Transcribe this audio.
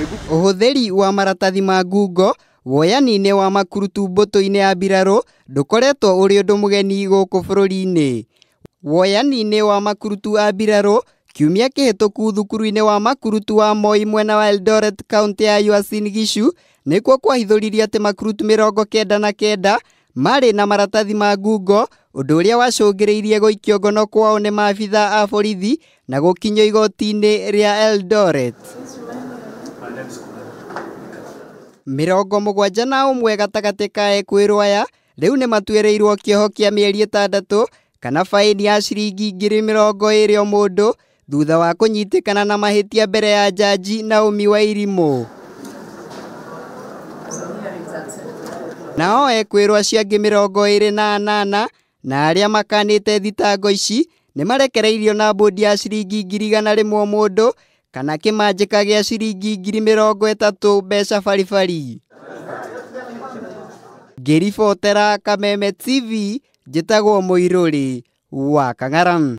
Ũhũthĩri wa maratathi ma ngungo woyani-inĩ wa makurutu mbũtũ-inĩ ya mbirarũ ndũkoretwo ũrĩ ũndũ mũgeni gũkũ bũrũri-inĩ. Woyani-inĩ wa makurutu a mbirarũ kiumia kĩhĩtũku thukuru-inĩ wa makurutu wa Moi mwena wa Eldoret kaunti ya Uasin Gishu nĩkuo kwahithũririe atĩ makurutu 99 marĩ na maratathi ma ngungo, ũndũ ũrĩa wacũngĩrĩirie gũikio ngono kwao nĩ maabitha a borithi na gũkinyio igoti-inĩ rĩa Eldoret. 71 gatagatĩ ka ekwĩrwo aya rĩu nĩ matuĩrĩirwo kĩoho kĩa mĩeri 6 kana faini ya ciringi 20,000 o mũndũ thutha wa kũnyitĩkana na mahĩtia mbere ya jaji Naomi Wairimu. Nao ekwĩrwo acio angĩ 28 na arĩa makanĩte thitango ici nĩ marekereirio na bodi ya ciringi 100,000 o mũndũ kana kĩmanjĩka gĩa ciringi 30,000 mbeca baribari. Ngĩribotera Kameme TV, njĩtagwo Mũirũrĩ wa Kang'aram.